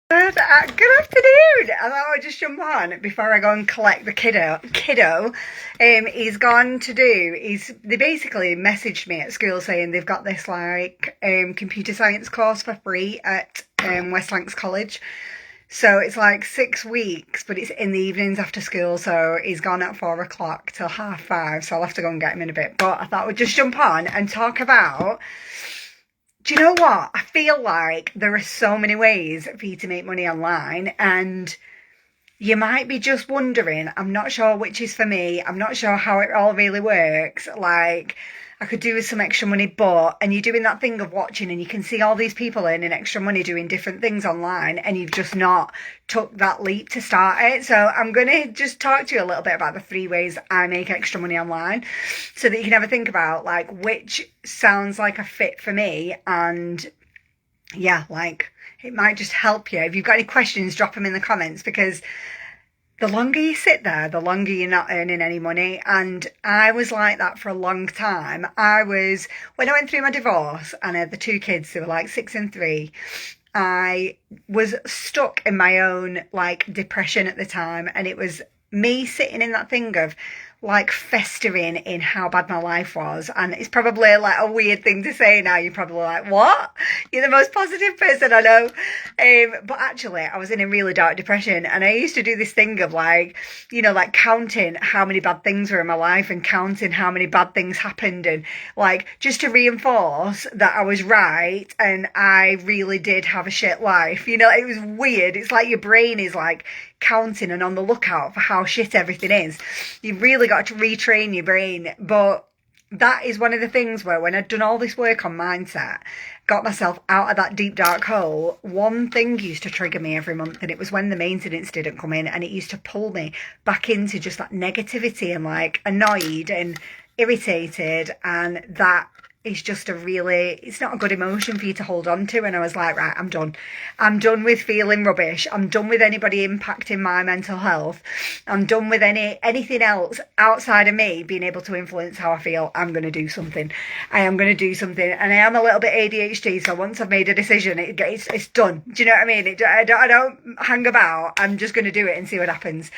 Good afternoon. I thought I'd just jump on before I go and collect the kiddo. He's gone to do. They basically messaged me at school saying they've got this computer science course for free at West Lancs College. So it's like 6 weeks, but it's in the evenings after school. So he's gone at 4 o'clock till 5:30. So I'll have to go and get him in a bit. But I thought we'd just jump on and talk about. Do you know what? I feel like there are so many ways for you to make money online, and you might be just wondering, I'm not sure which is for me. I'm not sure how it all really works. Like, I could do with some extra money, and you're doing that thing of watching and you can see all these people earning extra money doing different things online, and you've just not took that leap to start it. So I'm going to just talk to you a little bit about the 3 ways I make extra money online so that you can have a think about like which sounds like a fit for me. And yeah, like it might just help you. If you've got any questions, drop them in the comments, because the longer you sit there, the longer you're not earning any money. And I was like that for a long time. When I went through my divorce and I had the 2 kids, they were like 6 and 3, I was stuck in my own like depression at the time. And it was me sitting in that thing of like festering in how bad my life was. And it's probably like a weird thing to say now. You're probably like, what? You're the most positive person I know. But actually I was in a really dark depression, and I used to do this thing of like, like counting how many bad things were in my life and counting how many bad things happened, and like just to reinforce that I was right and I really did have a shit life. It was weird. It's like your brain is like counting and on the lookout for how shit everything is. You've really got to retrain your brain. But that is one of the things where when I'd done all this work on mindset, got myself out of that deep dark hole, one thing used to trigger me every month, and it was when the maintenance didn't come in, and it used to pull me back into just that negativity and like annoyed and irritated. And that is just it's not a good emotion for you to hold on to. And I was like, right, I'm done. I'm done with feeling rubbish. I'm done with anybody impacting my mental health. I'm done with anything else outside of me being able to influence how I feel. I'm going to do something. I am going to do something. And I am a little bit ADHD. So once I've made a decision, it's done. Do you know what I mean? I don't hang about. I'm just going to do it and see what happens.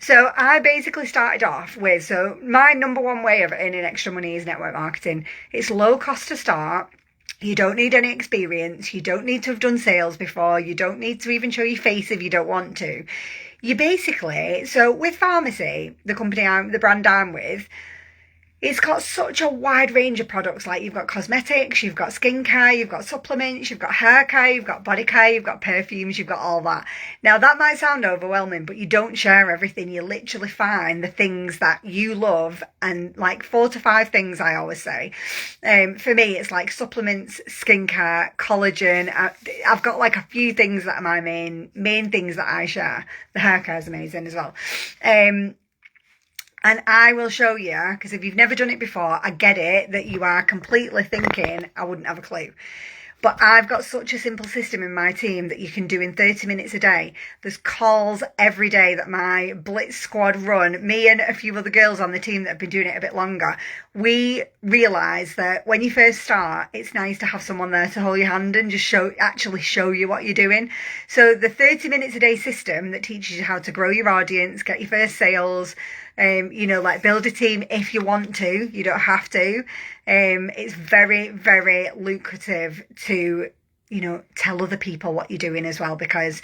So I basically started off with, my number one way of earning extra money is network marketing. It's low cost to start. You don't need any experience. You don't need to have done sales before. You don't need to even show your face if you don't want to. You basically, with Pharmacy, the brand I'm with, it's got such a wide range of products. Like, you've got cosmetics, you've got skincare, you've got supplements, you've got hair care, you've got body care, you've got perfumes, you've got all that. Now, that might sound overwhelming, but you don't share everything. You literally find the things that you love, and like 4 to 5 things, I always say. For me, it's like supplements, skincare, collagen. I've got like a few things that are my main things that I share. The hair care is amazing as well. And I will show you, because if you've never done it before, I get it that you are completely thinking, I wouldn't have a clue. But I've got such a simple system in my team that you can do in 30 minutes a day. There's calls every day that my Blitz squad run. Me and a few other girls on the team that have been doing it a bit longer. We realise that when you first start, it's nice to have someone there to hold your hand and just actually show you what you're doing. So the 30 minutes a day system that teaches you how to grow your audience, get your first sales, like build a team if you want to. You don't have to. It's very, very lucrative to, tell other people what you're doing as well, because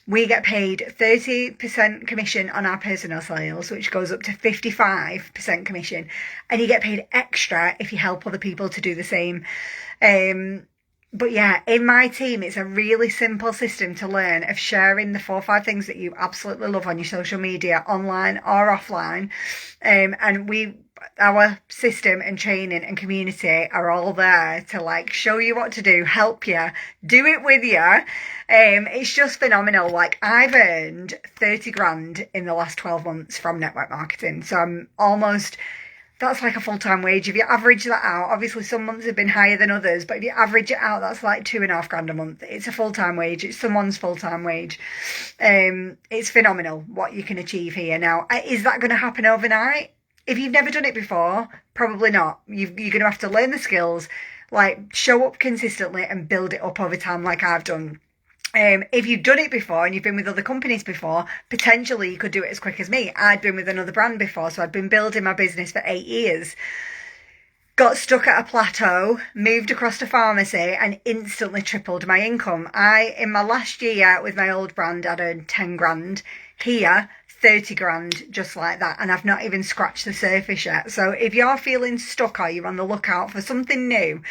we get paid 30% commission on our personal sales, which goes up to 55% commission. And you get paid extra if you help other people to do the same. But yeah, in my team, it's a really simple system to learn of sharing the 4 or 5 things that you absolutely love on your social media, online or offline. And our system and training and community are all there to like show you what to do, help you, do it with you. It's just phenomenal. Like, I've earned 30 grand in the last 12 months from network marketing. So that's like a full-time wage. If you average that out, obviously some months have been higher than others, but if you average it out, that's like 2.5 grand a month. It's a full-time wage. It's someone's full-time wage. It's phenomenal what you can achieve here. Now, is that going to happen overnight? If you've never done it before, probably not. You're going to have to learn the skills, like show up consistently and build it up over time like I've done. If you've done it before and you've been with other companies before, potentially you could do it as quick as me. I'd been with another brand before, so I'd been building my business for 8 years. Got stuck at a plateau, moved across to pharmacy, and instantly tripled my income. In my last year with my old brand, I'd earned 10 grand. Here, 30 grand, just like that. And I've not even scratched the surface yet. So if you're feeling stuck or you're on the lookout for something new,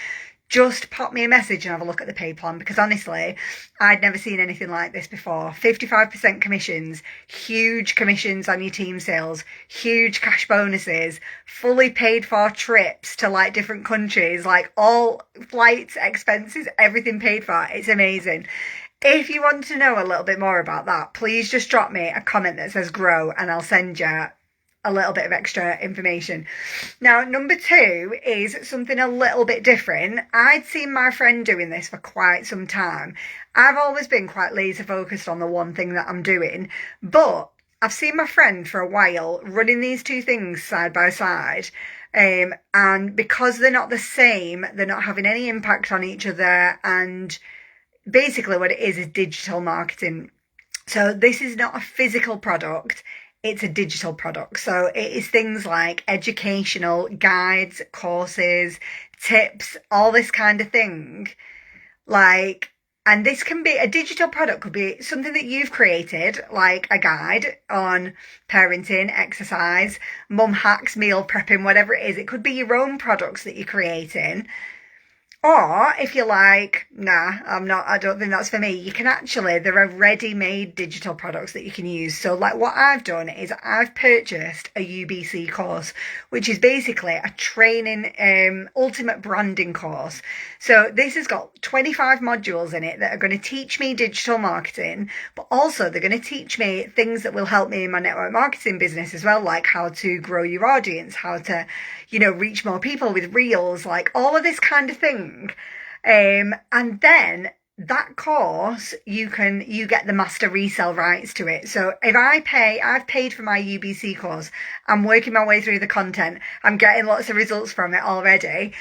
just pop me a message and have a look at the pay plan, because honestly, I'd never seen anything like this before. 55% commissions, huge commissions on your team sales, huge cash bonuses, fully paid for trips to like different countries, like all flights, expenses, everything paid for. It's amazing. If you want to know a little bit more about that, please just drop me a comment that says grow and I'll send you a little bit of extra information. Now, number 2 is something a little bit different. I'd seen my friend doing this for quite some time. I've always been quite laser focused on the one thing that I'm doing, but I've seen my friend for a while running these two things side by side. And because they're not the same, they're not having any impact on each other. And basically what it is digital marketing. So this is not a physical product. It's a digital product. So it is things like educational guides, courses, tips, all this kind of thing. And this can be a digital product, could be something that you've created, like a guide on parenting, exercise, mum hacks, meal prepping, whatever it is. It could be your own products that you're creating. Or if you're like, nah, I don't think that's for me, there are ready-made digital products that you can use. So like what I've done is I've purchased a UBC course, which is basically a training, ultimate branding course. So this has got 25 modules in it that are going to teach me digital marketing, but also they're going to teach me things that will help me in my network marketing business as well, like how to grow your audience, how to, reach more people with reels, like all of this kind of thing. And then that course, you get the master resell rights to it. So if I've paid for my UBC course, I'm working my way through the content, I'm getting lots of results from it already,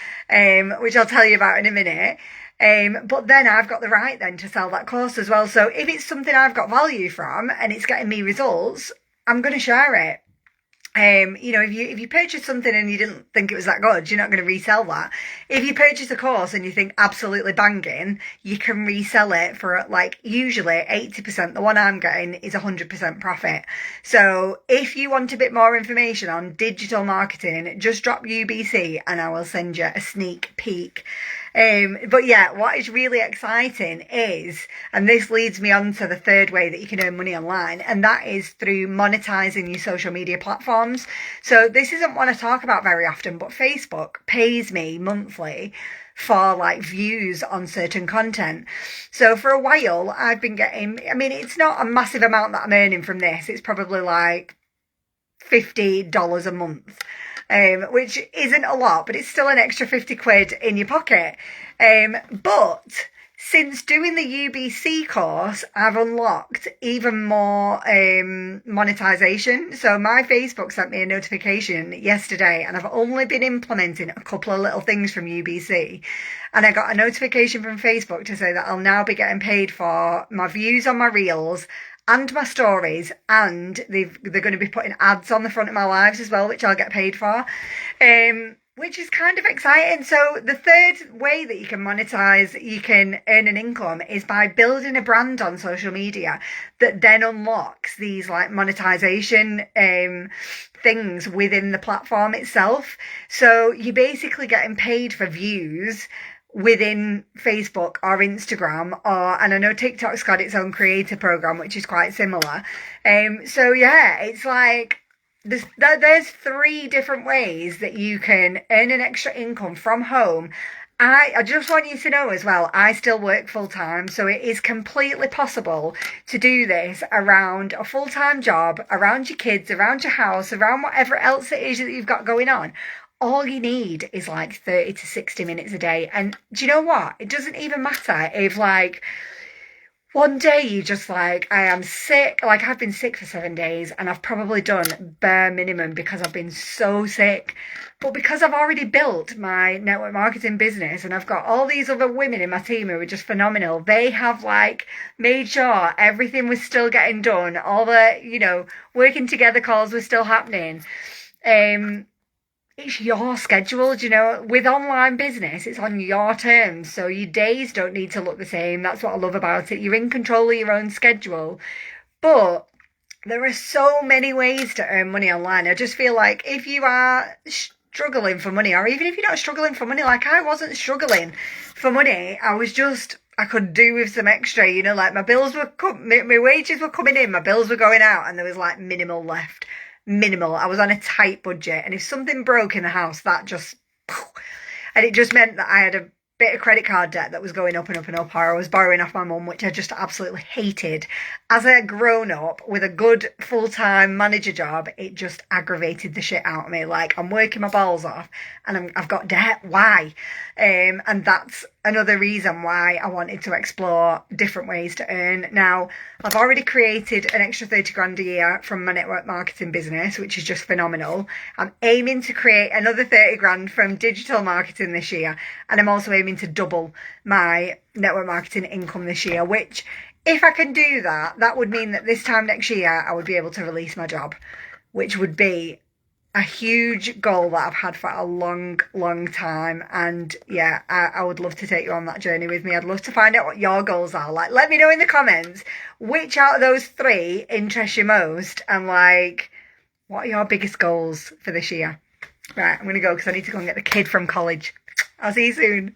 which I'll tell you about in a minute. But then I've got the right then to sell that course as well. So if it's something I've got value from and it's getting me results, I'm going to share it. If you purchase something and you didn't think it was that good, you're not going to resell that. If you purchase a course and you think absolutely banging, you can resell it for usually 80%. The one I'm getting is 100% profit. So if you want a bit more information on digital marketing, just drop UBC and I will send you a sneak peek. But yeah, what is really exciting is, and this leads me on to the third way that you can earn money online, and that is through monetizing your social media platforms. So this isn't one I talk about very often, but Facebook pays me monthly for views on certain content. So for a while I've been getting, it's not a massive amount that I'm earning from this. It's probably $50 a month. Which isn't a lot, but it's still an extra 50 quid in your pocket. But since doing the UBC course, I've unlocked even more monetization. So my Facebook sent me a notification yesterday, and I've only been implementing a couple of little things from UBC. And I got a notification from Facebook to say that I'll now be getting paid for my views on my reels and my stories, and they're going to be putting ads on the front of my lives as well, which I'll get paid for, which is kind of exciting. So the third way that you can monetize, you can earn an income, is by building a brand on social media that then unlocks these monetization things within the platform itself. So you're basically getting paid for views within Facebook or Instagram, and I know TikTok's got its own creator program, which is quite similar. So yeah, it's there's 3 different ways that you can earn an extra income from home. I just want you to know as well, I still work full time, so it is completely possible to do this around a full-time job, around your kids, around your house, around whatever else it is that you've got going on. All you need is 30 to 60 minutes a day. And do you know what? It doesn't even matter if one day you just like, I am sick. Like, I've been sick for 7 days and I've probably done bare minimum because I've been so sick. But because I've already built my network marketing business and I've got all these other women in my team who are just phenomenal, they have like made sure everything was still getting done. All the, working together calls were still happening. Um, it's your schedule, with online business, it's on your terms, so your days don't need to look the same. That's what I love about it. You're in control of your own schedule. But there are so many ways to earn money online. I just feel like if you are struggling for money, or even if you're not struggling for money, like I wasn't struggling for money, I could do with some extra, like my bills my wages were coming in, my bills were going out, and there was like minimal left. Minimal. I was on a tight budget, and if something broke in the house, that just, and it just meant that I had a bit of credit card debt that was going up and up and up, or I was borrowing off my mum, which I just absolutely hated. As a grown up with a good full time manager job, it just aggravated the shit out of me. Like, I'm working my balls off and I've got debt. Why? And that's another reason why I wanted to explore different ways to earn. Now, I've already created an extra 30 grand a year from my network marketing business, which is just phenomenal. I'm aiming to create another 30 grand from digital marketing this year. And I'm also aiming to double my network marketing income this year, which, if I can do that, that would mean that this time next year I would be able to release my job, which would be a huge goal that I've had for a long, long time. And yeah, I would love to take you on that journey with me. I'd love to find out what your goals are. Like, let me know in the comments which out of those three interests you most, and like, what are your biggest goals for this year? Right, I'm going to go because I need to go and get the kid from college. I'll see you soon.